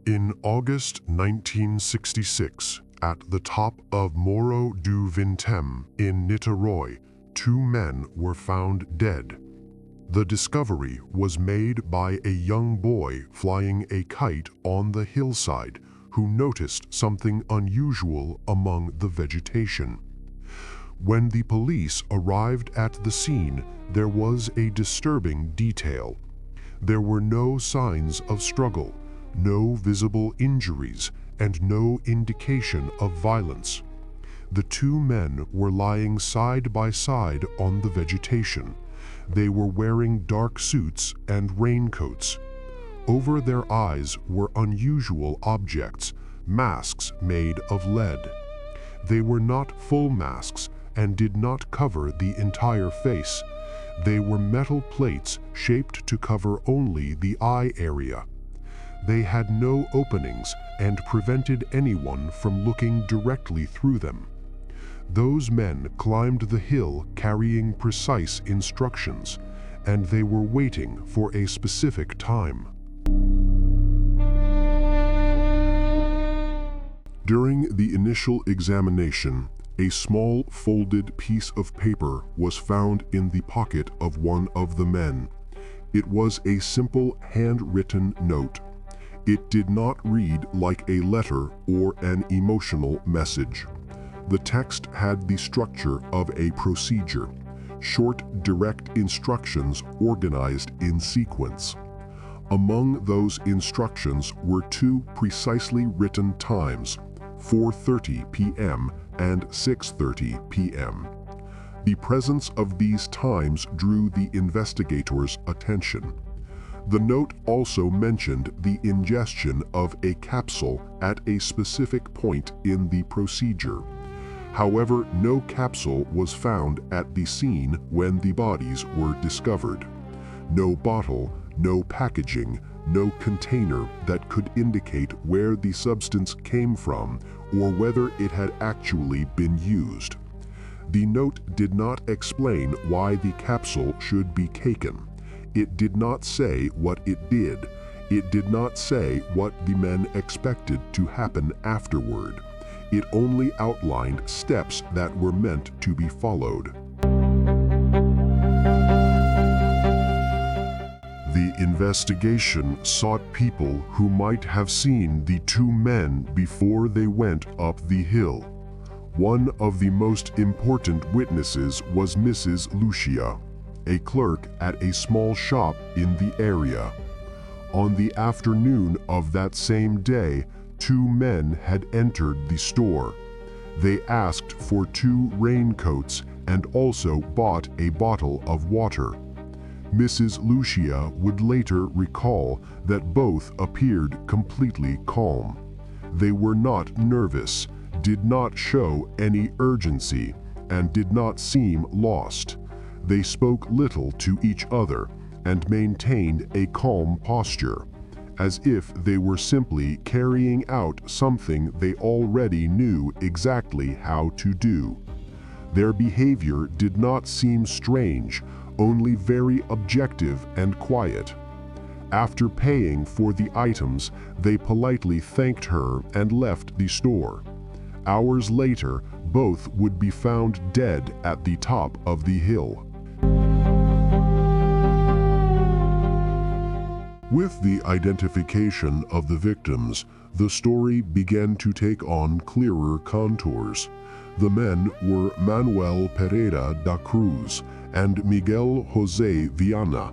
In August 1966, at the top of Morro do Vintém in Niterói, two men were found dead. The discovery was made by a young boy flying a kite on the hillside who noticed something unusual among the vegetation. When the police arrived at the scene, there was a disturbing detail. There were no signs of struggle, no visible injuries, and no indication of violence. The two men were lying side by side on the vegetation. They were wearing dark suits and raincoats. Over their eyes were unusual objects, masks made of lead. They were not full masks and did not cover the entire face. They were metal plates shaped to cover only the eye area. They had no openings and prevented anyone from looking directly through them. Those men climbed the hill carrying precise instructions, and they were waiting for a specific time. During the initial examination, a small folded piece of paper was found in the pocket of one of the men. It was a simple handwritten note. It did not read like a letter or an emotional message. The text had the structure of a procedure, short, direct instructions organized in sequence. Among those instructions were two precisely written times, 4:30 p.m. and 6:30 p.m. The presence of these times drew the investigators' attention. The note also mentioned the ingestion of a capsule at a specific point in the procedure. However, no capsule was found at the scene when the bodies were discovered. No bottle, no packaging, no container that could indicate where the substance came from or whether it had actually been used. The note did not explain why the capsule should be taken. It did not say what it did. It did not say what the men expected to happen afterward. It only outlined steps that were meant to be followed. The investigation sought people who might have seen the two men before they went up the hill. One of the most important witnesses was Mrs. Lucia, a clerk at a small shop in the area. On the afternoon of that same day, two men had entered the store. They asked for two raincoats and also bought a bottle of water. Mrs. Lucia would later recall that both appeared completely calm. They were not nervous, did not show any urgency, and did not seem lost. They spoke little to each other and maintained a calm posture, as if they were simply carrying out something they already knew exactly how to do. Their behavior did not seem strange, only very objective and quiet. After paying for the items, they politely thanked her and left the store. Hours later, both would be found dead at the top of the hill. With the identification of the victims, the story began to take on clearer contours. The men were Manuel Pereira da Cruz and Miguel José Viana.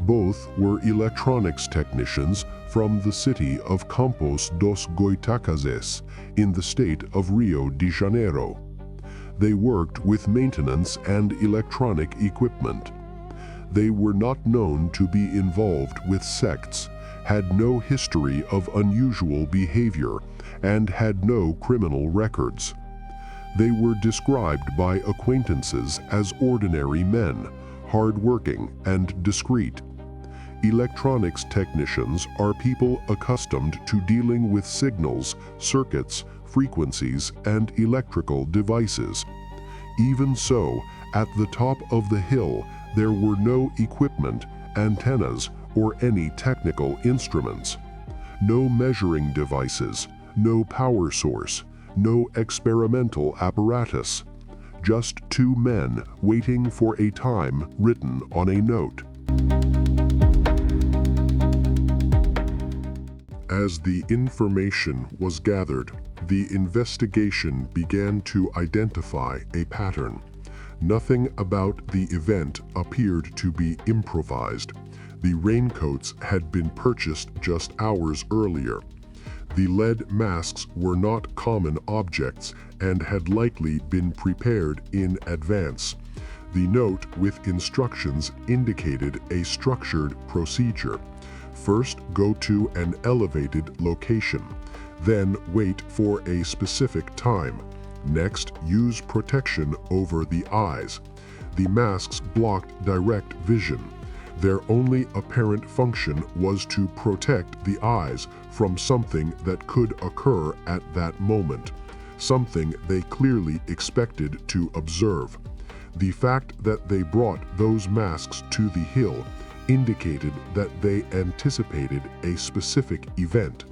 Both were electronics technicians from the city of Campos dos Goitacazes in the state of Rio de Janeiro. They worked with maintenance and electronic equipment. They were not known to be involved with sects, had no history of unusual behavior, and had no criminal records. They were described by acquaintances as ordinary men, hard-working and discreet. Electronics technicians are people accustomed to dealing with signals, circuits, frequencies, and electrical devices. Even so, at the top of the hill, there were no equipment, antennas, or any technical instruments. No measuring devices, no power source, no experimental apparatus. Just two men waiting for a time written on a note. As the information was gathered, the investigation began to identify a pattern. Nothing about the event appeared to be improvised. The raincoats had been purchased just hours earlier. The lead masks were not common objects and had likely been prepared in advance. The note with instructions indicated a structured procedure. First, go to an elevated location. Then wait for a specific time. Next, use protection over the eyes. The masks blocked direct vision. Their only apparent function was to protect the eyes from something that could occur at that moment, something they clearly expected to observe. The fact that they brought those masks to the hill indicated that they anticipated a specific event,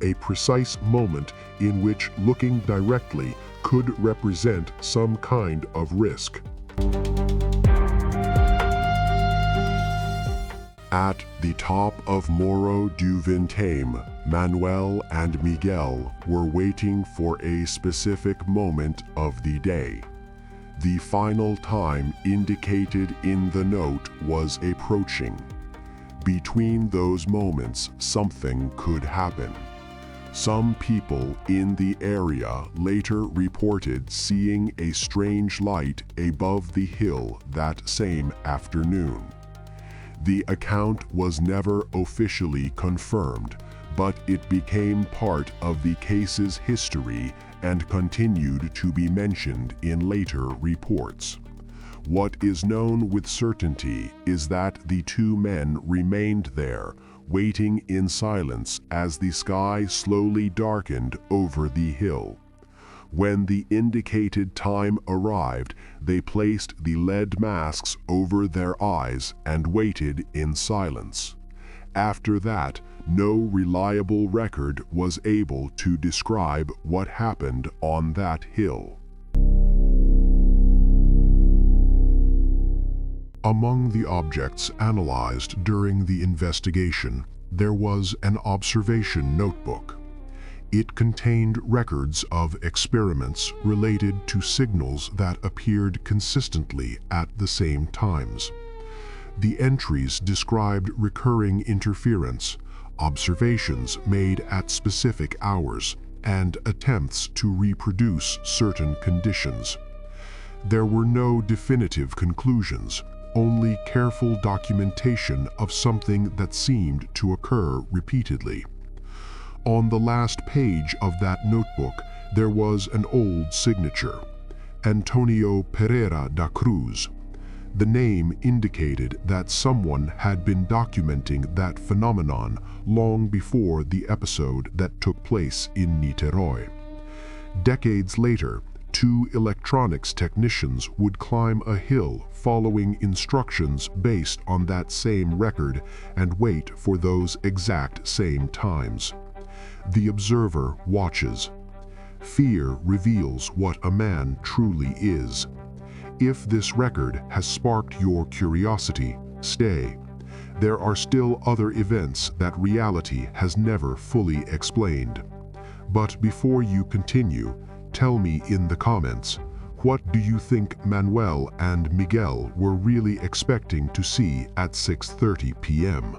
a precise moment in which looking directly could represent some kind of risk. At the top of Morro do Vintém, Manuel and Miguel were waiting for a specific moment of the day. The final time indicated in the note was approaching. Between those moments, something could happen. Some people in the area later reported seeing a strange light above the hill that same afternoon. The account was never officially confirmed, but it became part of the case's history and continued to be mentioned in later reports. What is known with certainty is that the two men remained there, waiting in silence as the sky slowly darkened over the hill. When the indicated time arrived, they placed the lead masks over their eyes and waited in silence. After that, no reliable record was able to describe what happened on that hill. Among the objects analyzed during the investigation, there was an observation notebook. It contained records of experiments related to signals that appeared consistently at the same times. The entries described recurring interference, observations made at specific hours, and attempts to reproduce certain conditions. There were no definitive conclusions, only careful documentation of something that seemed to occur repeatedly. On the last page of that notebook, there was an old signature, Antonio Pereira da Cruz. The name indicated that someone had been documenting that phenomenon long before the episode that took place in Niterói. Decades later, two electronics technicians would climb a hill following instructions based on that same record and wait for those exact same times. The observer watches. Fear reveals what a man truly is. If this record has sparked your curiosity, stay. There are still other events that reality has never fully explained. But before you continue, tell me in the comments, what do you think Manuel and Miguel were really expecting to see at 6:30 p.m.?